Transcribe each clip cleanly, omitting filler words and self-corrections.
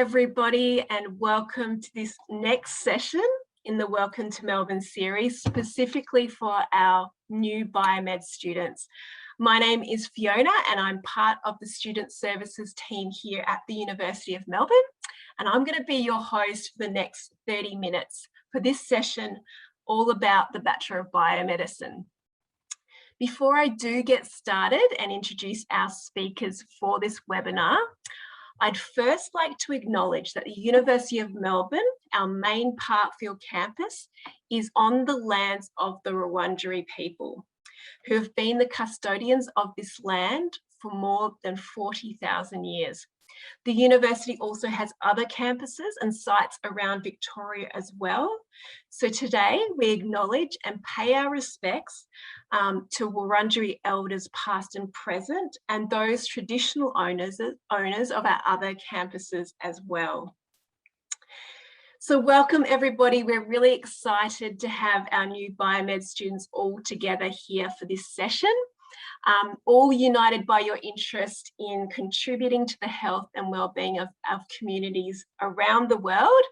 everybody, and welcome to this next session in the Welcome to Melbourne series, specifically for our new biomed students. My name is Fiona and I'm part of the Student Services team here at the University of Melbourne, and I'm going to be your host for the next 30 minutes for this session all about the Bachelor of Biomedicine. Before I do get started and introduce our speakers for this webinar, I'd first like to acknowledge that the University of Melbourne, our main Parksville campus, is on the lands of the Wurundjeri people, who have been the custodians of this land for more than 40,000 years. The university also has other campuses and sites around Victoria as well. So today we acknowledge and pay our respects to Wurundjeri elders past and present, and those traditional owners of our other campuses as well. So welcome everybody. We're really excited to have our new biomed students all together here for this session. All united by your interest in contributing to the health and well-being of communities around the world,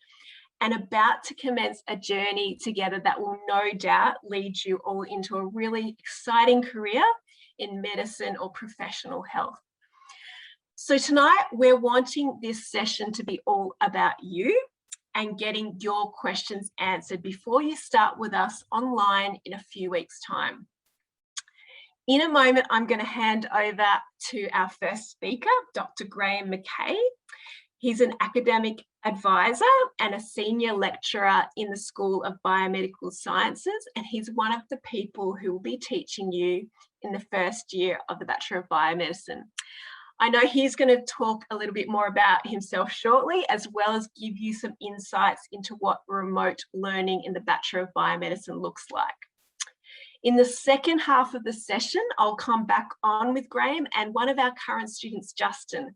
and about to commence a journey together that will no doubt lead you all into a really exciting career in medicine or professional health. So tonight we're wanting this session to be all about you and getting your questions answered before you start with us online in a few weeks' time. In a moment, I'm going to hand over to our first speaker, Dr. Graeme McKay. He's an academic advisor and a senior lecturer in the School of Biomedical Sciences, and he's one of the people who will be teaching you in the first year of the Bachelor of Biomedicine. I know he's going to talk a little bit more about himself shortly, as well as give you some insights into what remote learning in the Bachelor of Biomedicine looks like. In the second half of the session, I'll come back on with Graeme and one of our current students, Justin,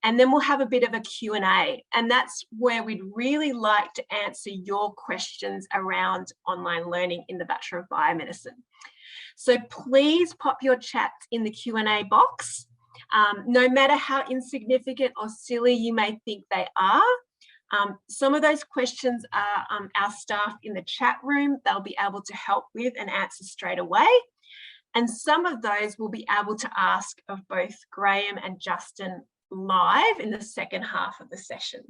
and then we'll have a bit of a Q&A, and that's where we'd really like to answer your questions around online learning in the Bachelor of Biomedicine. So please pop your chats in the Q&A box, no matter how insignificant or silly you may think they are. Some of those questions are our staff in the chat room. They'll be able to help with and answer straight away. And some of those we'll be able to ask of both Graeme and Justin live in the second half of the session.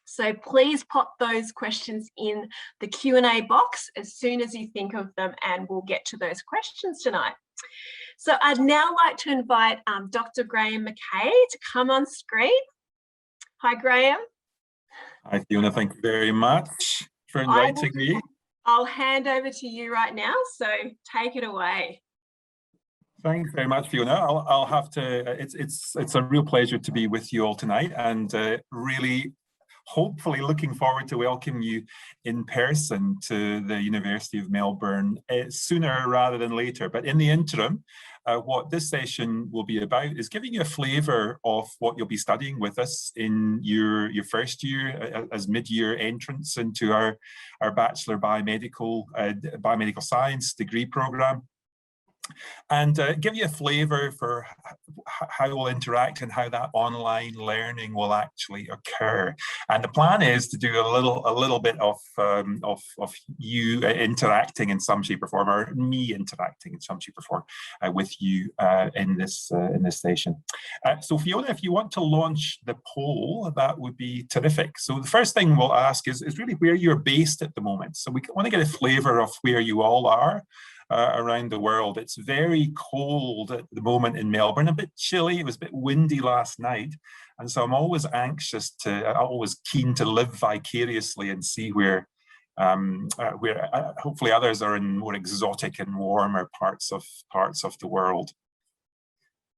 So please pop those questions in the Q&A box as soon as you think of them, and we'll get to those questions tonight. So I'd now like to invite Dr. Graeme McKay to come on screen. Hi, Graeme. Hi, Fiona. Thank you very much for inviting me. I'll hand over to you right now, so take it away. Thanks very much, Fiona. I'll have to. It's a real pleasure to be with you all tonight, and really, hopefully, looking forward to welcome you in person to the University of Melbourne sooner rather than later. But in the interim, what this session will be about is giving you a flavour of what you'll be studying with us in your first year as mid-year entrance into our Bachelor Biomedical Science degree programme, and give you a flavour for how we'll interact and how that online learning will actually occur. And the plan is to do a little bit of you interacting in some shape or form, or me interacting in some shape or form with you in this session. So Fiona, if you want to launch the poll, that would be terrific. So the first thing we'll ask is really where you're based at the moment. So we want to get a flavour of where you all are around the world. It's very cold at the moment in Melbourne, a bit chilly. It was a bit windy last night, and so I'm always keen to live vicariously and see where hopefully others are in more exotic and warmer parts of the world.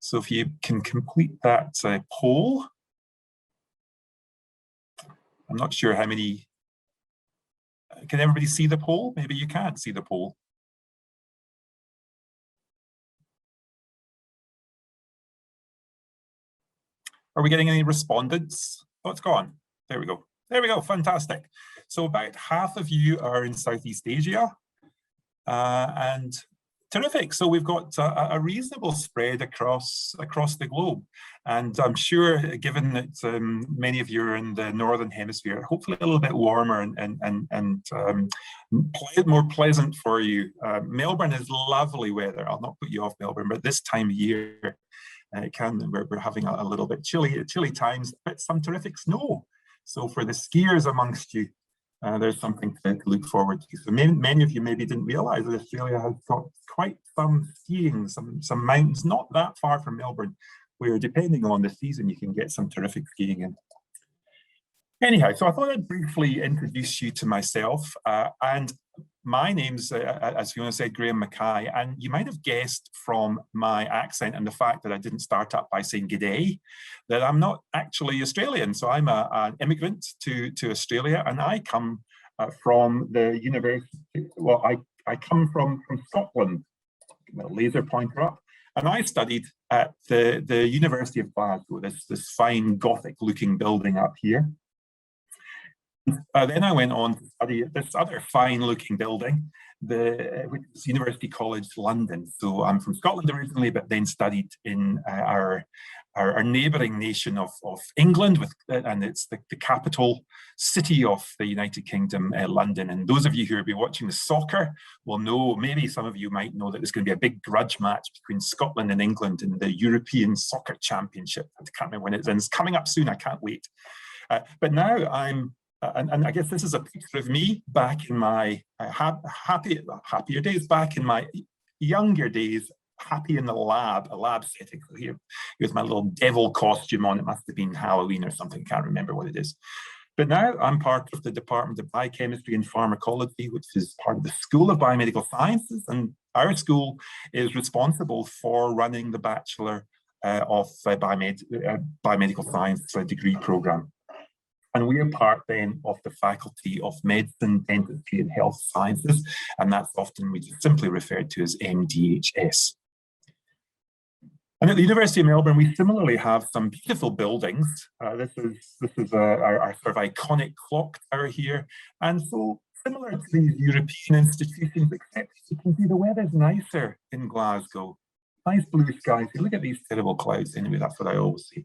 So if you can complete that poll. I'm not sure how many. Can everybody see the poll? Maybe you can't see the poll. Are we getting any respondents? Oh, it's gone. There we go. There we go. Fantastic. So about half of you are in Southeast Asia, and Terrific. So we've got a reasonable spread across the globe, and I'm sure, given that many of you are in the northern hemisphere, hopefully a little bit warmer and more pleasant for you. Melbourne is lovely weather. I'll not put you off Melbourne, but this time of year we're having a little bit chilly times, but some terrific snow. So for the skiers amongst you, there's something to look forward to. So many of you maybe didn't realise that Australia has got quite some skiing, some mountains not that far from Melbourne, where depending on the season, you can get some terrific skiing in. Anyhow, so I thought I'd briefly introduce you to myself. And my name's, as Fiona said, Graeme Mackay, and you might have guessed from my accent and the fact that I didn't start up by saying g'day, that I'm not actually Australian. So I'm an immigrant to Australia, and I come from the university. Well, I come from Scotland, laser pointer up, and I studied at the University of Glasgow, this fine Gothic-looking building up here. Then I went on to study at this other fine-looking building, which is University College London. So I'm from Scotland originally, but then studied in our neighbouring nation of England, and it's the capital city of the United Kingdom, London. And those of you who have been watching the soccer will know, maybe some of you might know, that there's going to be a big grudge match between Scotland and England in the European Soccer Championship. I can't remember when it's in. It's coming up soon. I can't wait. But now I'm and I guess this is a picture of me back in my happier days, back in my younger days, happy in the lab, a lab setting. So here's my little devil costume on. It must have been Halloween or something, can't remember what it is. But now I'm part of the Department of Biochemistry and Pharmacology, which is part of the School of Biomedical Sciences. And our school is responsible for running the Bachelor of Biomedical Science degree programme. And we are part then of the Faculty of Medicine, Dentistry and Health Sciences, and that's often we just simply referred to as MDHS. And at the University of Melbourne, we similarly have some beautiful buildings. This is our sort of iconic clock tower here. And so similar to these European institutions, except you can see the weather's nicer in Glasgow. Nice blue skies. Look at these terrible clouds anyway, that's what I always say.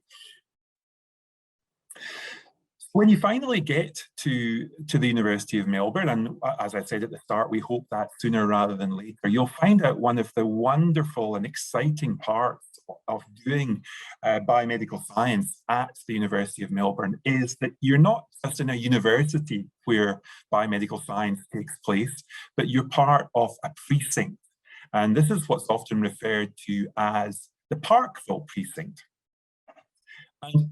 When you finally get to the University of Melbourne, and as I said at the start, we hope that sooner rather than later, you'll find out one of the wonderful and exciting parts of doing biomedical science at the University of Melbourne is that you're not just in a university where biomedical science takes place, but you're part of a precinct. And this is what's often referred to as the Parksville Precinct. And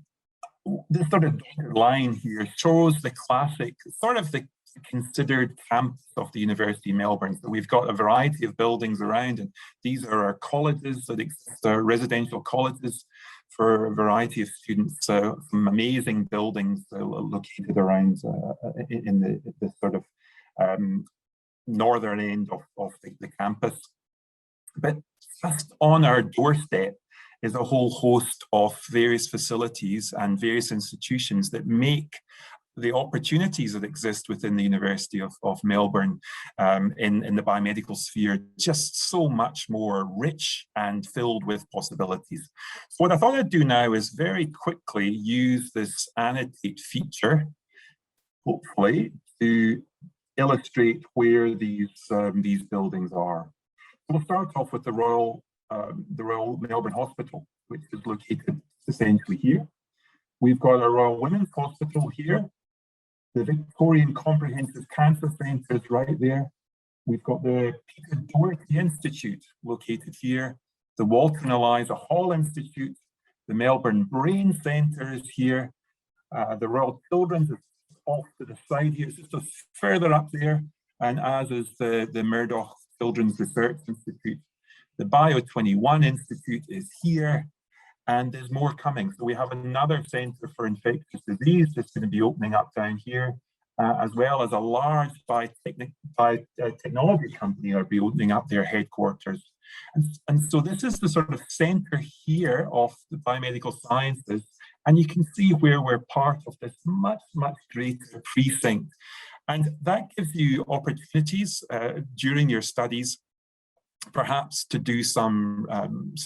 this sort of dotted line here shows the classic, sort of the considered campus of the University of Melbourne. So we've got a variety of buildings around, and these are our colleges that exist, our residential colleges for a variety of students. Some amazing buildings located around in the sort of northern end of the campus. But just on our doorstep is a whole host of various facilities and various institutions that make the opportunities that exist within the University of Melbourne in the biomedical sphere just so much more rich and filled with possibilities. So what I thought I'd do now is very quickly use this annotate feature, hopefully, to illustrate where these buildings are. We'll start off with the Royal Melbourne Hospital, which is located essentially here. We've got our Royal Women's Hospital here. The Victorian Comprehensive Cancer Centre is right there. We've got the Peter Doherty Institute located here. The Walter and Eliza Hall Institute. The Melbourne Brain Centre is here. The Royal Children's is off to the side here. It's just further up there. And as is the Murdoch Children's Research Institute. The Bio21 Institute is here, and there's more coming. So we have another centre for infectious disease that's going to be opening up down here, as well as a large biotechnology company will be opening up their headquarters. And so this is the sort of centre here of the biomedical sciences, and you can see where we're part of this much, much greater precinct. And that gives you opportunities during your studies perhaps to do some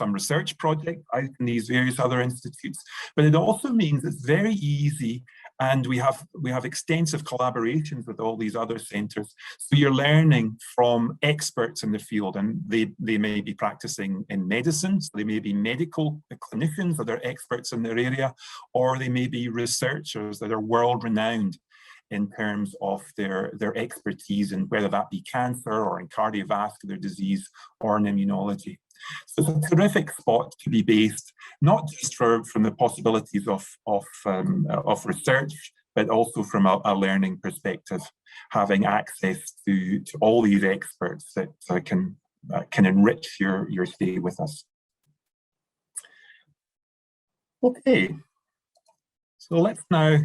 research project out in these various other institutes. But it also means it's very easy, and we have extensive collaborations with all these other centres. So you're learning from experts in the field, and they may be practicing in medicine, so they may be medical clinicians that are experts in their area, or they may be researchers that are world-renowned in terms of their expertise in whether that be cancer or in cardiovascular disease or in immunology. So it's a terrific spot to be based, not just from the possibilities of research, but also from a learning perspective, having access to all these experts that can enrich your stay with us. Okay, so let's now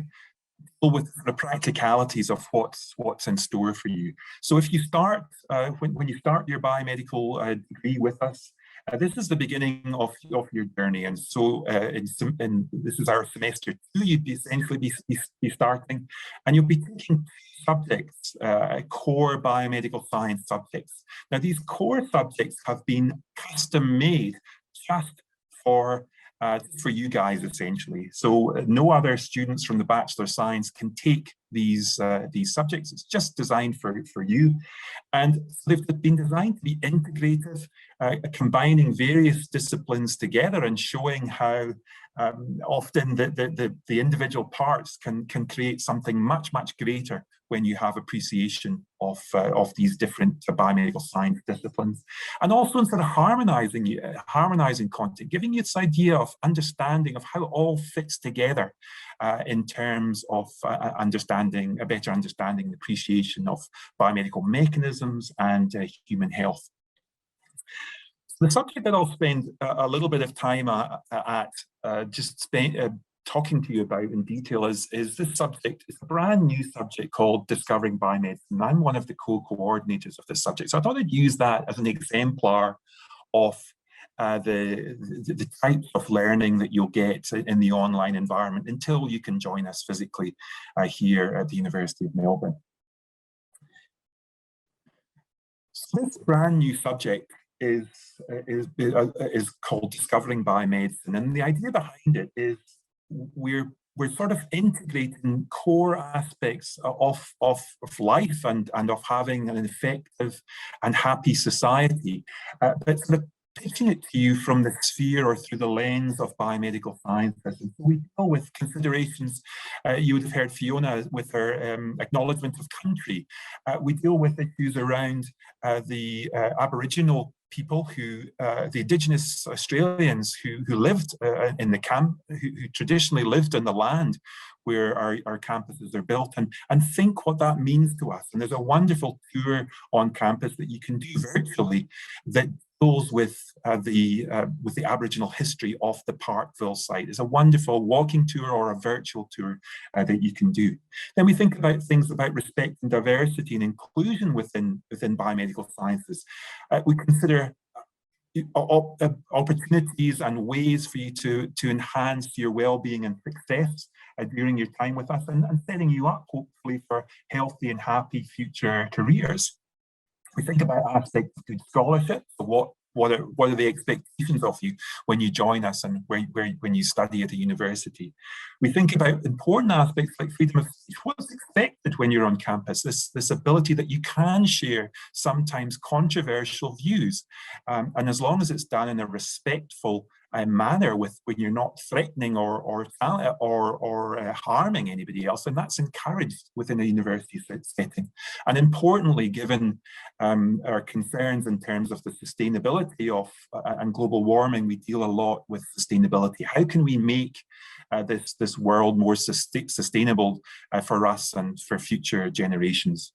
with the practicalities of what's in store for you. So if you start, when you start your biomedical degree with us, this is the beginning of your journey. And so this is our semester 2, you'd essentially be starting, and you'll be taking subjects, core biomedical science subjects. Now, these core subjects have been custom made just for you guys, essentially. So no other students from the Bachelor of Science can take these subjects. It's just designed for you. And they've been designed to be integrative, combining various disciplines together and showing how often the individual parts can create something much, much greater when you have appreciation of these different biomedical science disciplines. And also instead of harmonizing content, giving you this idea of understanding of how it all fits together in terms of a better understanding and appreciation of biomedical mechanisms and human health. The subject that I'll spend a little bit of time talking to you about in detail is this subject. It's a brand new subject called Discovering Biomedicine. I'm one of the co-coordinators of this subject. So I thought I'd use that as an exemplar of the types of learning that you'll get in the online environment until you can join us physically here at the University of Melbourne. So this brand new subject is called Discovering Biomedicine, and the idea behind it is we're sort of integrating core aspects of life and of having an effective and happy society, but sort of pitching it to you from the sphere or through the lens of biomedical sciences. And so we deal with considerations, you would have heard Fiona with her acknowledgement of country. We deal with issues around the Aboriginal people the Indigenous Australians who lived in the camp, who traditionally lived in the land where our campuses are built, and think what that means to us. And there's a wonderful tour on campus that you can do virtually that deals with the Aboriginal history of the Parksville site. It's a wonderful walking tour or a virtual tour that you can do. Then we think about things about respect and diversity and inclusion within biomedical sciences. We consider opportunities and ways for you to enhance your well-being and success during your time with us, and setting you up hopefully for healthy and happy future careers. We think about aspects of good scholarship. So what are the expectations of you when you join us and when you study at a university? We think about important aspects like freedom of speech. What's expected when you're on campus? This ability that you can share sometimes controversial views, and as long as it's done in a respectful manner, when you're not threatening or harming anybody else, and that's encouraged within a university setting. And importantly, given our concerns in terms of the sustainability of and global warming, we deal a lot with sustainability. How can we make this world more sustainable for us and for future generations?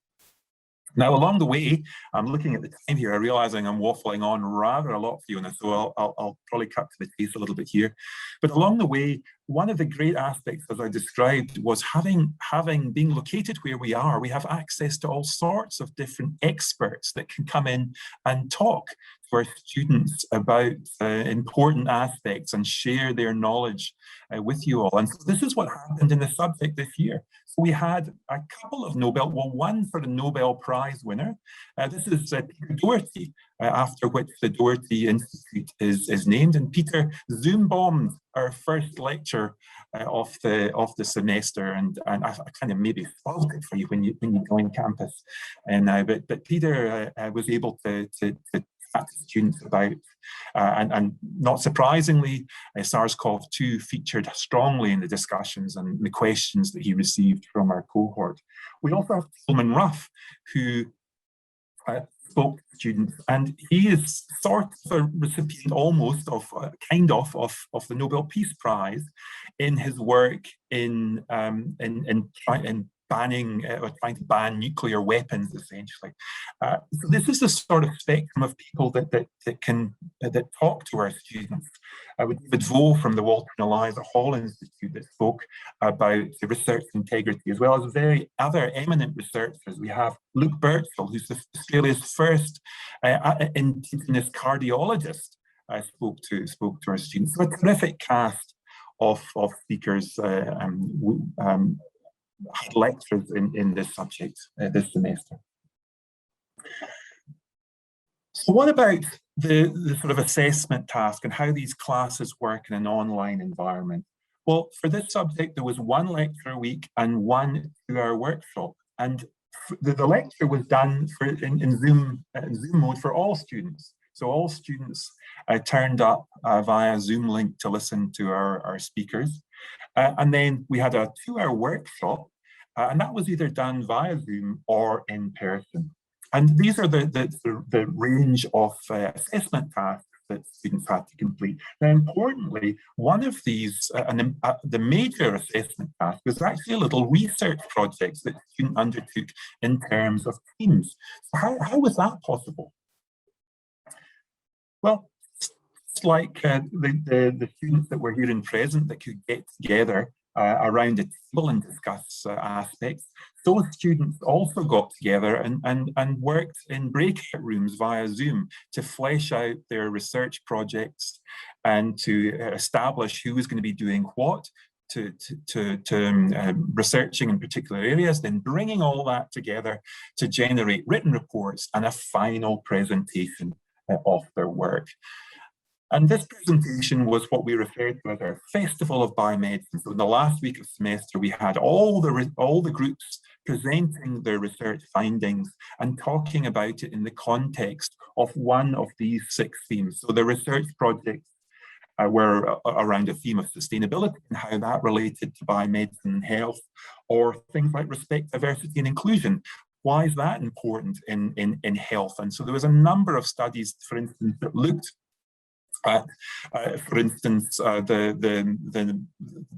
Now, along the way, I'm looking at the time here, I'm realizing I'm waffling on rather a lot, Fiona, so I'll probably cut to the chase a little bit here. But along the way, one of the great aspects, as I described, was being located where we are, we have access to all sorts of different experts that can come in and talk to our students about important aspects and share their knowledge with you all. And so this is what happened in the subject this year. So we had a couple of one for the Nobel Prize winner. This is Peter Doherty, after which the Doherty Institute is named. And Peter Zoom bombed our first lecture of the semester, and I kind of maybe spoiled it for you when you join campus. But Peter was able to chat to students about, and not surprisingly, SARS-CoV-2 featured strongly in the discussions and the questions that he received from our cohort. We also have Tilman Ruff, who spoke to students, and he is sort of a recipient almost of the Nobel Peace Prize in his work in banning or trying to ban nuclear weapons, essentially. So this is the sort of spectrum of people that talk to our students. David Vo from the Walter and Eliza Hall Institute that spoke about the research integrity, as well as other eminent researchers. We have Luke Birchall, who's Australia's first Indigenous cardiologist, spoke to our students. So a terrific cast of speakers had lectures in this subject this semester. So what about the sort of assessment task and how these classes work in an online environment? Well, for this subject, there was one lecture a week and one 2-hour workshop. And the lecture was done in Zoom mode for all students. So all students turned up via Zoom link to listen to our speakers. And then we had a 2-hour workshop, and that was either done via Zoom or in person. And these are the range of assessment tasks that students had to complete. Now, importantly, one of these, the major assessment task, was actually a little research project that the student undertook in terms of teams. So how was that possible? Well, it's like the students that were here in present that could get together around a table and discuss aspects. Those students also got together and worked in breakout rooms via Zoom to flesh out their research projects and to establish who was going to be doing what, to researching in particular areas, then bringing all that together to generate written reports and a final presentation of their work. And this presentation was what we referred to as our Festival of Biomedicine. So in the last week of semester, we had all the groups presenting their research findings and talking about it in the context of one of these 6 themes. So the research projects were around a theme of sustainability and how that related to biomedicine and health, or things like respect, diversity, and inclusion. Why is that important in health? And so there was a number of studies, for instance, that looked at, for instance, the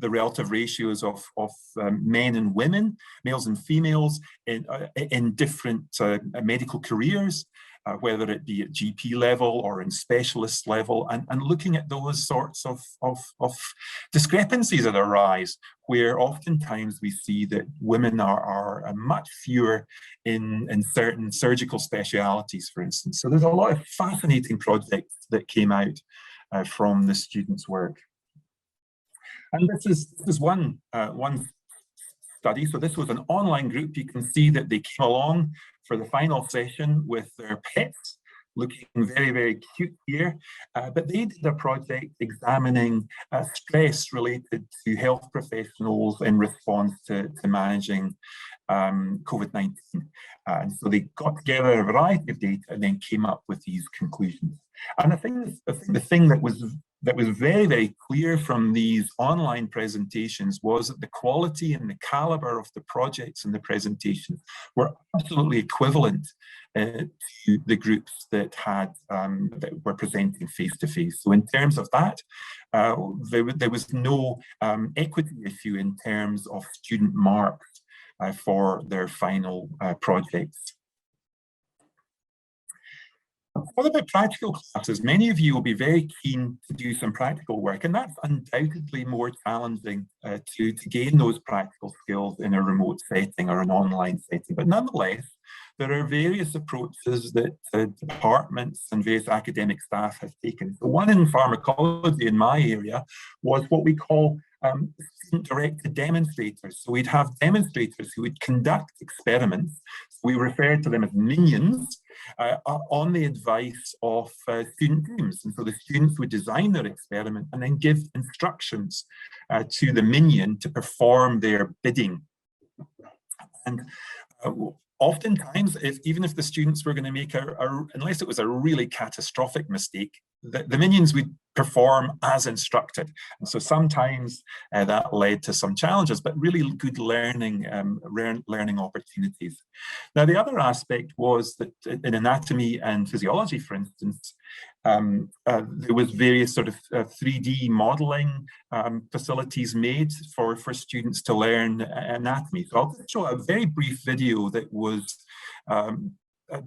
relative ratios of men and women, males and females, in different medical careers, whether it be at GP level or in specialist level, and looking at those sorts of discrepancies that arise, where oftentimes we see that women are much fewer in certain surgical specialities, for instance. So there's a lot of fascinating projects that came out from the students' work. And this is one study. So this was an online group. You can see that they came along for the final session with their pets, looking very, very cute here. But they did a project examining stress related to health professionals in response to managing COVID-19. And so they got together a variety of data and then came up with these conclusions. And I think the thing that was very, very clear from these online presentations was that the quality and the caliber of the projects and the presentations were absolutely equivalent to the groups that were presenting face-to-face. So in terms of that, there was no equity issue in terms of student marks for their final projects. What about practical classes? Many of you will be very keen to do some practical work, and that's undoubtedly more challenging to gain those practical skills in a remote setting or an online setting. But nonetheless, there are various approaches that departments and various academic staff have taken. So one in pharmacology in my area was what we call student-directed demonstrators. So we'd have demonstrators who would conduct experiments. So we refer to them as minions on the advice of student teams. And so the students would design their experiment and then give instructions to the minion to perform their bidding. And oftentimes, even if the students were going to make unless it was a really catastrophic mistake, the minions would perform as instructed. And so sometimes that led to some challenges, but really good learning opportunities. Now, the other aspect was that in anatomy and physiology, for instance, there was various sort of 3D modeling facilities made for students to learn anatomy. So I'll show a very brief video that was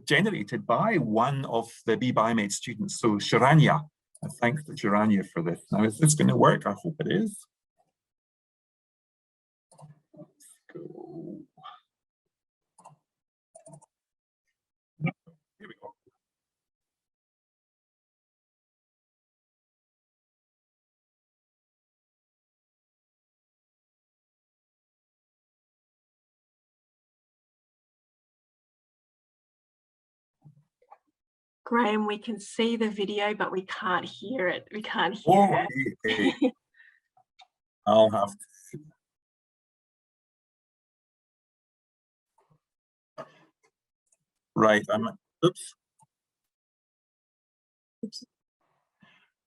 generated by one of the Biomed students, so Sharanya. Thanks to Sharanya for this. Now, is this going to work? I hope it is. Let's go. Here we go. Graeme, we can see the video, but we can't hear it. We can't hear it. Okay. I'll have to. Right. Oops.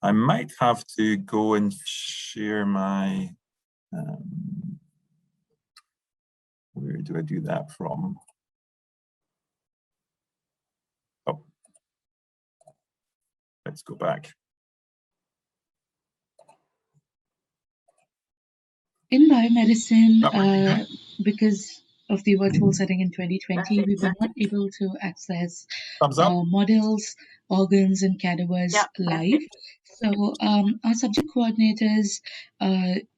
I might have to go and share my. Where do I do that from? Oh. Let's go back. In biomedicine, because of the virtual setting in 2020, we were not able to access models, organs, and cadavers live. So our subject coordinators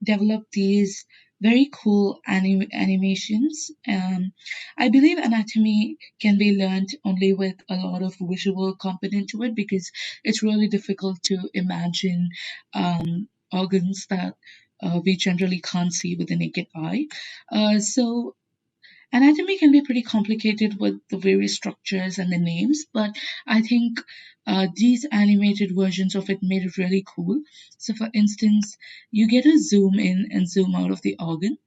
developed these very cool animations. I believe anatomy can be learned only with a lot of visual component to it, because it's really difficult to imagine organs that we generally can't see with the naked eye. So anatomy can be pretty complicated with the various structures and the names, but I think these animated versions of it made it really cool. So for instance, you get to zoom in and zoom out of the organ,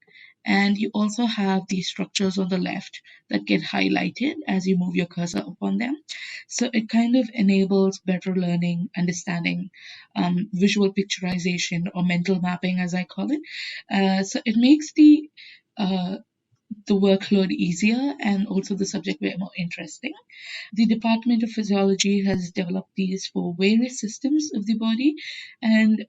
and you also have these structures on the left that get highlighted as you move your cursor upon them. So it kind of enables better learning, understanding, visual picturization, or mental mapping, as I call it. So it makes the workload easier and also the subject way more interesting. The Department of Physiology has developed these for various systems of the body, and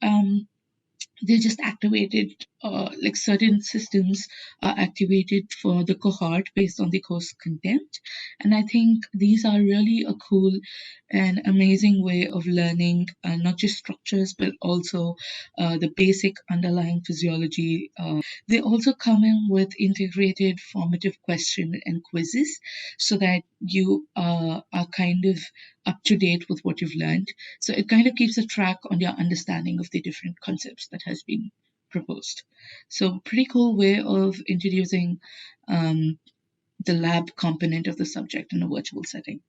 they just activated, like certain systems are activated for the cohort based on the course content. And I think these are really a cool and amazing way of learning, not just structures, but also the basic underlying physiology. They also come in with integrated formative question and quizzes, so that you are kind of up to date with what you've learned. So it kind of keeps a track on your understanding of the different concepts that has been proposed. So pretty cool way of introducing the lab component of the subject in a virtual setting.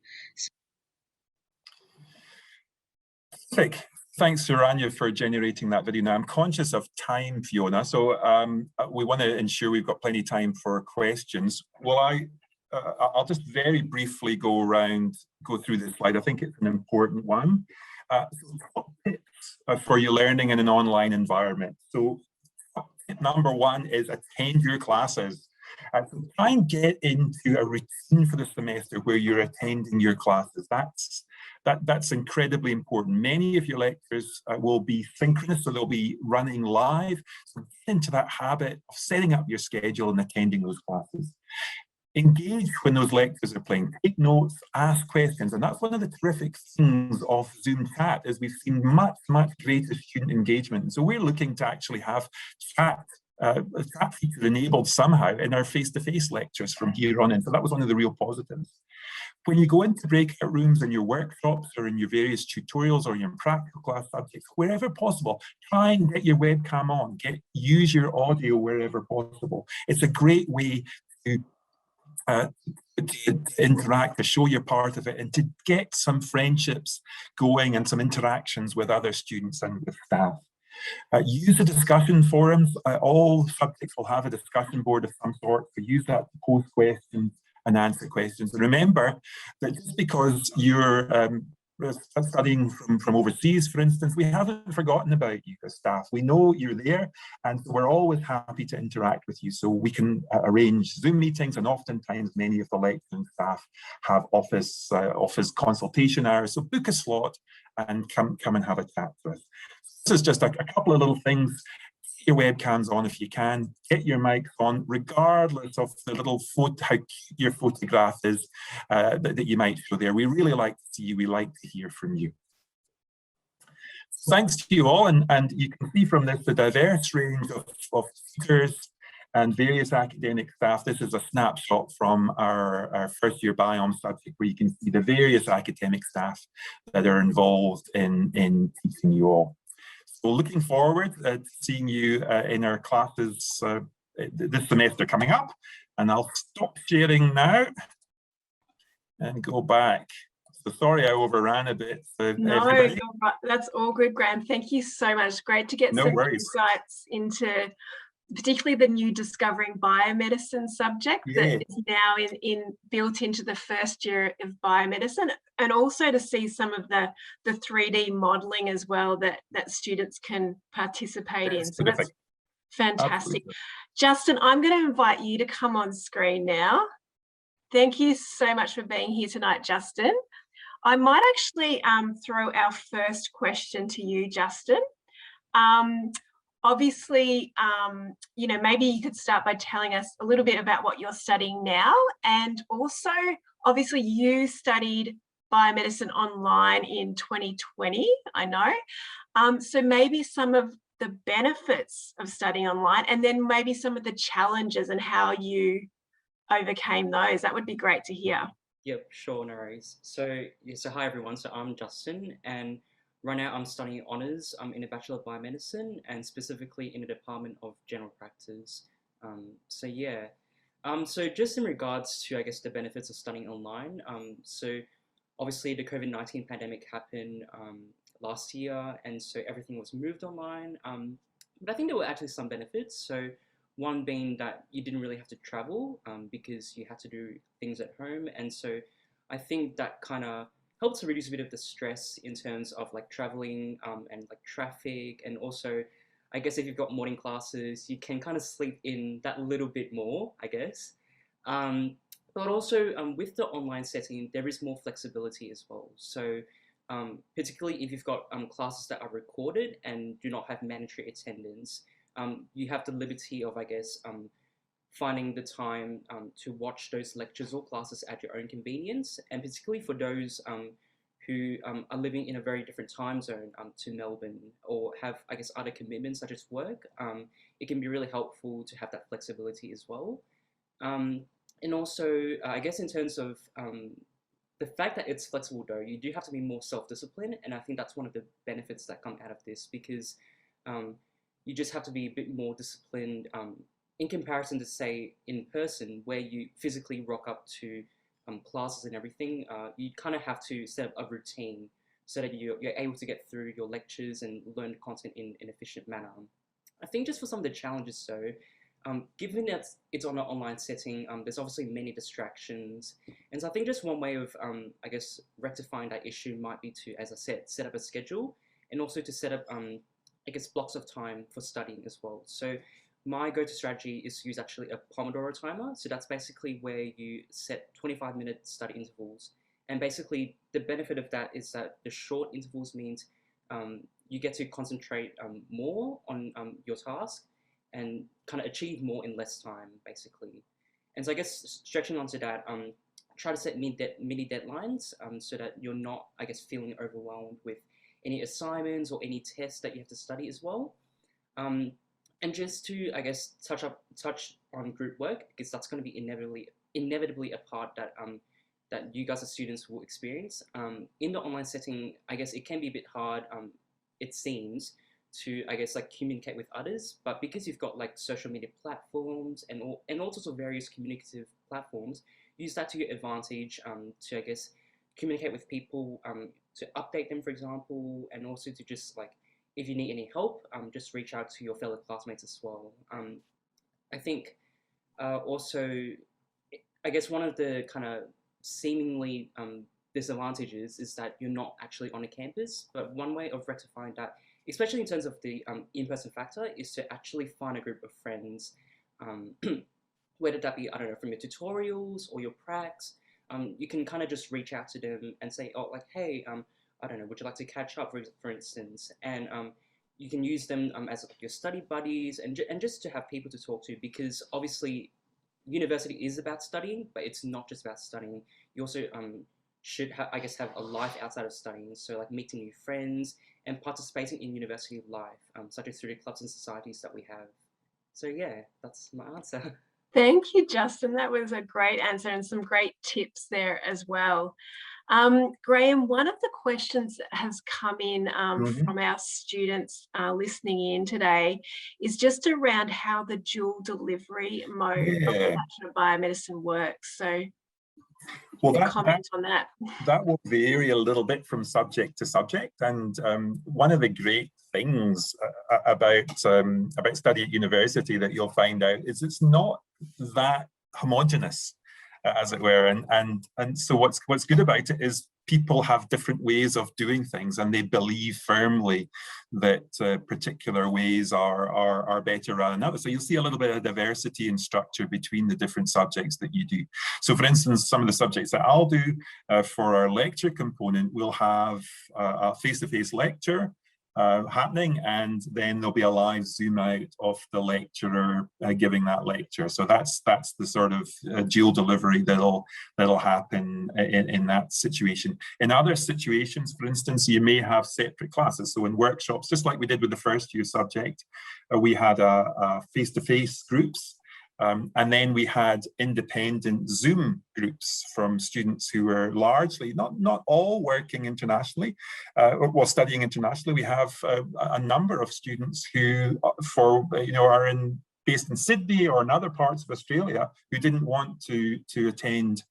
Perfect. Thanks, Sharanya, for generating that video. Now, I'm conscious of time, Fiona, so we want to ensure we've got plenty of time for questions. Well, I'll just very briefly go through this slide. I think it's an important one. So top tips for your learning in an online environment. So tip number one is attend your classes. So try and get into a routine for the semester where you're attending your classes. That's incredibly important. Many of your lectures will be synchronous, so they'll be running live. So get into that habit of setting up your schedule and attending those classes. Engage when those lectures are playing. Take notes, ask questions, and that's one of the terrific things of Zoom chat, is we've seen much greater student engagement. So we're looking to actually have chat chat feature enabled somehow in our face-to-face lectures from here on in. So that was one of the real positives. When you go into breakout rooms in your workshops or in your various tutorials or your practical class subjects, wherever possible, try and get your webcam on, use your audio wherever possible. It's a great way to interact, to show you're part of it, and to get some friendships going and some interactions with other students and with staff. Use the discussion forums. All subjects will have a discussion board of some sort, so use that to post questions and answer questions. And remember that just because you're studying from overseas, for instance, we haven't forgotten about you as staff. We know you're there, and so we're always happy to interact with you. So we can arrange Zoom meetings, and oftentimes many of the lecturing staff have office consultation hours. So book a slot and come and have a chat with us. This is just a couple of little things. Get your webcams on if you can, get your mics on, regardless of the little how cute your photograph is that you might show there. We really like to see you, we like to hear from you. Thanks to you all, and you can see from this the diverse range of speakers and various academic staff. This is a snapshot from our first year biome subject, where you can see the various academic staff that are involved in teaching you all. So looking forward to seeing you in our classes this semester coming up. And I'll stop sharing now and go back. So sorry I overran a bit. No, you're right. That's all good, Graeme. Thank you so much. Great to get some insights into particularly the new Discovering Biomedicine subject that is now built into the first year of biomedicine, and also to see some of the 3D modelling as well that students can participate in. So that's fantastic. Absolutely. Justin, I'm going to invite you to come on screen now. Thank you so much for being here tonight, Justin. I might actually throw our first question to you, Justin. Obviously, you know, maybe you could start by telling us a little bit about what you're studying now, and also, obviously, you studied biomedicine online in 2020, I know. So maybe some of the benefits of studying online, and then maybe some of the challenges and how you overcame those. That would be great to hear. Yep, sure, no worries. So, yeah, so hi everyone, so I'm Justin, and right now I'm studying honours in a Bachelor of Biomedicine, and specifically in the Department of General Practice. So yeah, so just in regards to, I guess, the benefits of studying online, so obviously the COVID-19 pandemic happened last year, and so everything was moved online, but I think there were actually some benefits. So one being that you didn't really have to travel because you had to do things at home, and so I think that kind of helps to reduce a bit of the stress in terms of like traveling and like traffic, and also I guess if you've got morning classes, you can kind of sleep in that little bit more, I guess. But also with the online setting, there is more flexibility as well. So particularly if you've got classes that are recorded and do not have mandatory attendance, you have the liberty of, I guess, finding the time to watch those lectures or classes at your own convenience, and particularly for those who are living in a very different time zone to Melbourne, or have, I guess, other commitments such as work, it can be really helpful to have that flexibility as well. And also, I guess in terms of the fact that it's flexible though, you do have to be more self-disciplined, and I think that's one of the benefits that come out of this, because you just have to be a bit more disciplined in comparison to, say, in person, where you physically rock up to classes and everything. You kind of have to set up a routine so that you're able to get through your lectures and learn content in an efficient manner. I think just for some of the challenges though, given that it's on an online setting, there's obviously many distractions. And so I think just one way of, I guess, rectifying that issue might be to, as I said, set up a schedule, and also to set up, I guess, blocks of time for studying as well. So my go-to strategy is to use actually a Pomodoro timer. So that's basically where you set 25-minute study intervals. And basically the benefit of that is that the short intervals means you get to concentrate more on your task and kind of achieve more in less time, basically. And so I guess stretching onto that, try to set mini deadlines so that you're not, I guess, feeling overwhelmed with any assignments or any tests that you have to study as well. And just to, I guess, touch on group work, because that's going to be inevitably a part that that you guys as students will experience. In the online setting, I guess it can be a bit hard, it seems, to, I guess, like communicate with others. But because you've got like social media platforms and all sorts of various communicative platforms, use that to your advantage, to, I guess, communicate with people, to update them, for example, and also to just like, if you need any help, just reach out to your fellow classmates as well. I think also, I guess one of the kind of seemingly disadvantages is that you're not actually on a campus. But one way of rectifying that, especially in terms of the in-person factor, is to actually find a group of friends, whether that be, I don't know, from your tutorials or your pracs. You can kind of just reach out to them and say, oh, like, hey, I don't know, would you like to catch up, for instance? And you can use them as your study buddies and just to have people to talk to, because obviously university is about studying, but it's not just about studying. You also should, I guess, have a life outside of studying. So like meeting new friends and participating in university life, such as through the clubs and societies that we have. So yeah, that's my answer. Thank you, Justin. That was a great answer and some great tips there as well. Graeme, one of the questions that has come in from our students listening in today is just around how the dual delivery mode of the Bachelor of Biomedicine works. So comment on that. That will vary a little bit from subject to subject. And one of the great things about study at university that you'll find out is it's not that homogenous, as it were. And so what's good about it is people have different ways of doing things, and they believe firmly that particular ways are better rather than others. So you'll see a little bit of diversity in structure between the different subjects that you do. So for instance, some of the subjects that I'll do for our lecture component, we'll have a face-to-face lecture happening, and then there'll be a live zoom out of the lecturer giving that lecture. So that's the sort of dual delivery that'll happen in that situation. In other situations, for instance, you may have separate classes. So in workshops, just like we did with the first year subject, we had a face-to-face groups. And then we had independent Zoom groups from students who were largely, not all working internationally, or studying internationally. We have a number of students who, are based in Sydney or in other parts of Australia, who didn't want to attend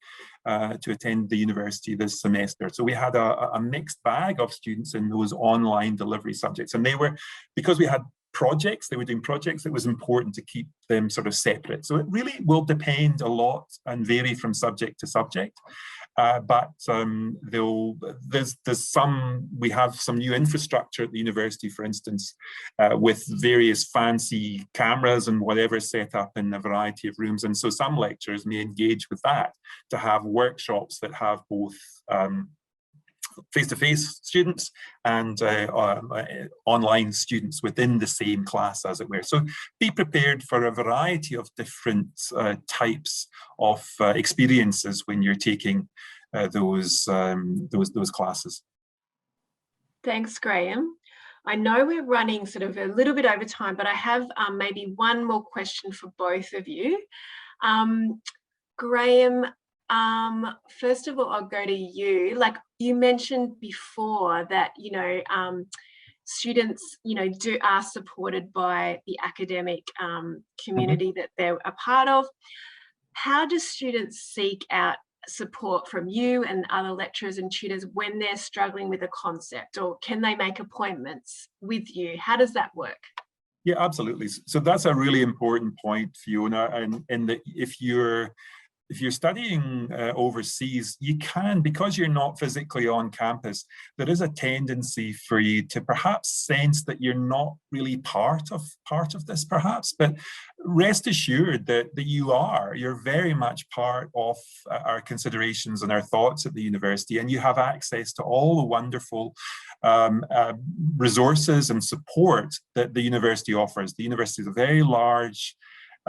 the university this semester. So we had a mixed bag of students in those online delivery subjects, and they were, because we had projects, they were doing projects, it was important to keep them sort of separate. So it really will depend a lot and vary from subject to subject. But we have some new infrastructure at the university, for instance, with various fancy cameras and whatever set up in a variety of rooms. And so some lecturers may engage with that to have workshops that have both face-to-face students and online students within the same class, as it were. So be prepared for a variety of different types of experiences when you're taking those classes. Thanks, Graeme. I know we're running sort of a little bit over time, but I have maybe one more question for both of you. Graeme, first of all, I'll go to you. Like you mentioned before that, students, are supported by the academic community that they're a part of. How do students seek out support from you and other lecturers and tutors when they're struggling with a concept, or can they make appointments with you? How does that work? Yeah, absolutely. So that's a really important point, Fiona, and in that if you're studying overseas, you can, because you're not physically on campus, there is a tendency for you to perhaps sense that you're not really part of this, perhaps. But rest assured that you're very much part of our considerations and our thoughts at the university, and you have access to all the wonderful resources and support that the university offers. The university is a very large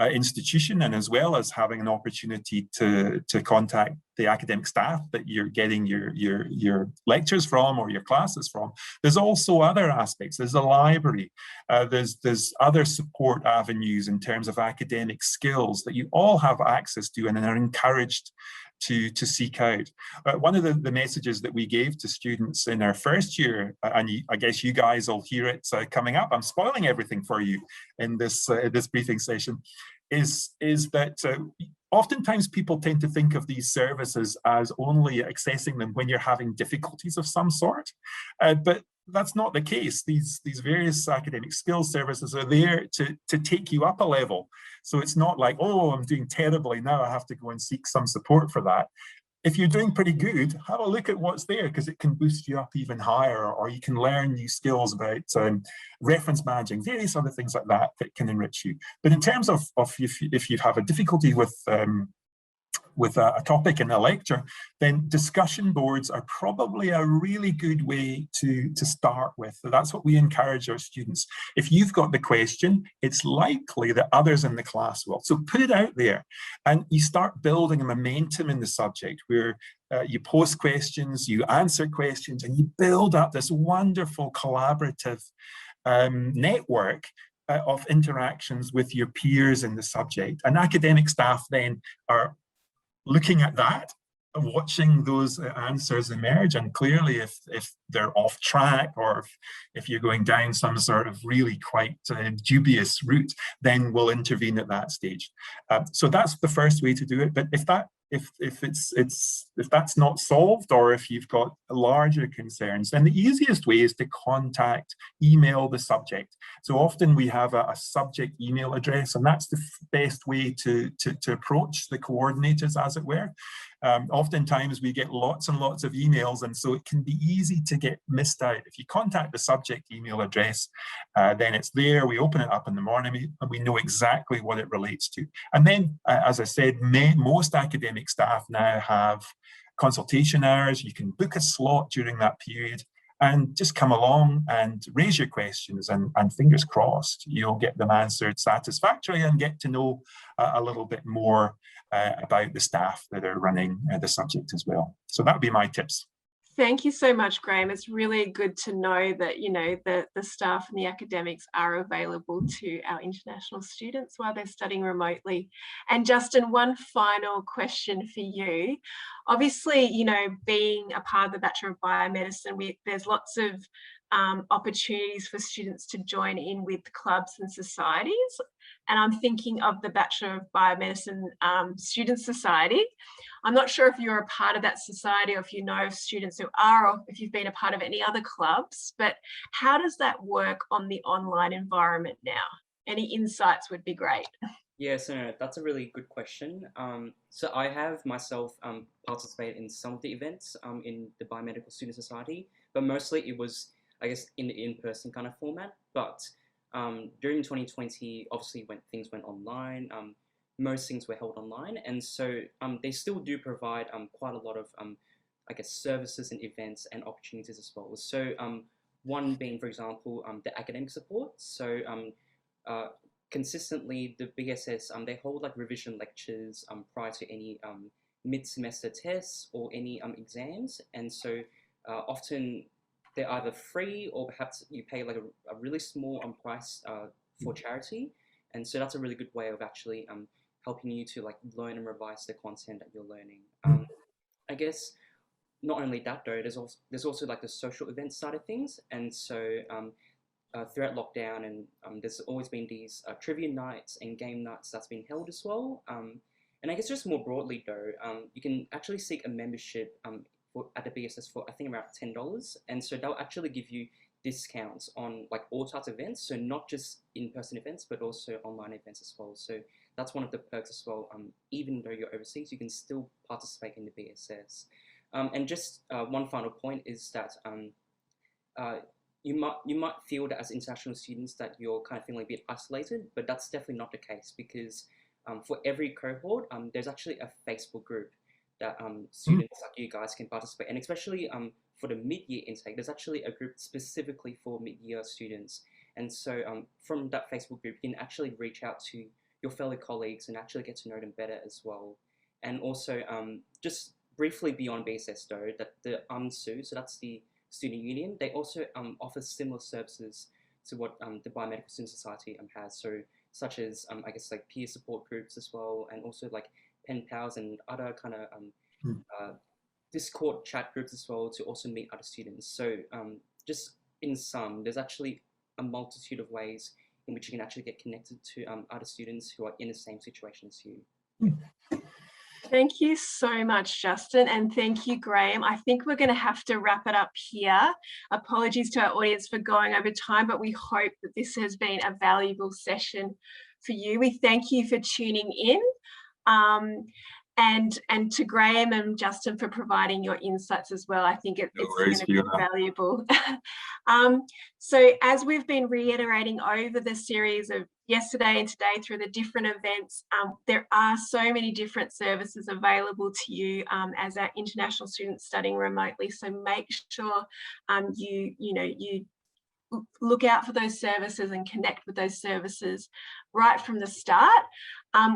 institution, and as well as having an opportunity to contact the academic staff that you're getting your lectures from or your classes from, there's also other aspects. There's a library, there's other support avenues in terms of academic skills that you all have access to and are encouraged to seek out. One of the messages that we gave to students in our first year, and I guess you guys will hear it coming up, I'm spoiling everything for you in this briefing session, is that oftentimes people tend to think of these services as only accessing them when you're having difficulties of some sort, but that's not the case. These various academic skills services are there to take you up a level. So it's not like, oh, I'm doing terribly now, I have to go and seek some support for that. If you're doing pretty good, have a look at what's there, because it can boost you up even higher, or you can learn new skills about reference managing, various other things like that that can enrich you. But in terms of if you have a difficulty with a topic in a lecture, then discussion boards are probably a really good way to start with. That's what we encourage our students. If you've got the question, it's likely that others in the class will. So put it out there, and you start building a momentum in the subject where you post questions, you answer questions, and you build up this wonderful collaborative network of interactions with your peers in the subject. And academic staff then are looking at that, watching those answers emerge, and clearly if they're off track, or if you're going down some sort of really quite dubious route, then we'll intervene at that stage. So that's the first way to do it. But if that's not solved, or if you've got larger concerns, then the easiest way is to email the subject. So often we have a subject email address, and that's the best way to approach the coordinators, as it were. Oftentimes we get lots and lots of emails, and so it can be easy to get missed out. If you contact the subject email address, then it's there. We open it up in the morning, and we know exactly what it relates to. And then, as I said, most academic staff now have consultation hours. You can book a slot during that period and just come along and raise your questions, and fingers crossed you'll get them answered satisfactorily and get to know a little bit more about the staff that are running the subject as well. So that would be my tips. Thank you so much, Graeme. It's really good to know that, you know, the staff and the academics are available to our international students while they're studying remotely. And Justin, one final question for you. Obviously, you know, being a part of the Bachelor of Biomedicine, there's lots of opportunities for students to join in with clubs and societies. And I'm thinking of the Bachelor of Biomedicine Student Society. I'm not sure if you're a part of that society, or if you know of students who are, or if you've been a part of any other clubs, but how does that work on the online environment now? Any insights would be great. Yeah, so no, that's a really good question. So I have myself participated in some of the events in the Biomedical Student Society, but mostly it was, I guess, in the in-person kind of format. But during 2020, obviously when things went online, most things were held online, and so they still do provide quite a lot of, I guess, services and events and opportunities as well. So one being, for example, the academic support. So consistently, the BSS, they hold like revision lectures prior to any mid-semester tests or any exams, and so often they're either free, or perhaps you pay like a really small price for charity, and so that's a really good way of actually helping you to like learn and revise the content that you're learning. I guess not only that though, there's also like the social event side of things, and so throughout lockdown, and there's always been these trivia nights and game nights that's been held as well. And I guess just more broadly though, you can actually seek a membership at the BSS for I think around $10, and so they'll actually give you discounts on like all types of events, so not just in-person events but also online events as well. So that's one of the perks as well. Even though you're overseas, you can still participate in the BSS. And just one final point is that you might feel that as international students that you're kind of feeling a bit isolated, but that's definitely not the case, because for every cohort, there's actually a Facebook group that students like you guys can participate, and especially for the mid-year intake, there's actually a group specifically for mid-year students. And so from that Facebook group, you can actually reach out to your fellow colleagues and actually get to know them better as well. And also, just briefly beyond BSS though, that the UMSU, so that's the student union, they also offer similar services to what the Biomedical Student Society has. So such as, I guess, like peer support groups as well, and also like pen pals and other kind of Discord chat groups as well to also meet other students. So just in sum, there's actually a multitude of ways in which you can actually get connected to other students who are in the same situation as you. Thank you so much, Justin, and thank you, Graeme. I think we're going to have to wrap it up here. Apologies to our audience for going over time, but we hope that this has been a valuable session for you. We thank you for tuning in. And to Graeme and Justin for providing your insights as well. I think it's going to be valuable. So as we've been reiterating over the series of yesterday and today through the different events, there are so many different services available to you as our international students studying remotely. So make sure you look out for those services and connect with those services right from the start.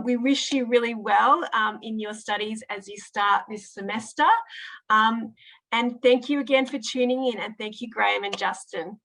We wish you really well in your studies as you start this semester. And thank you again for tuning in, and thank you, Graeme and Justin.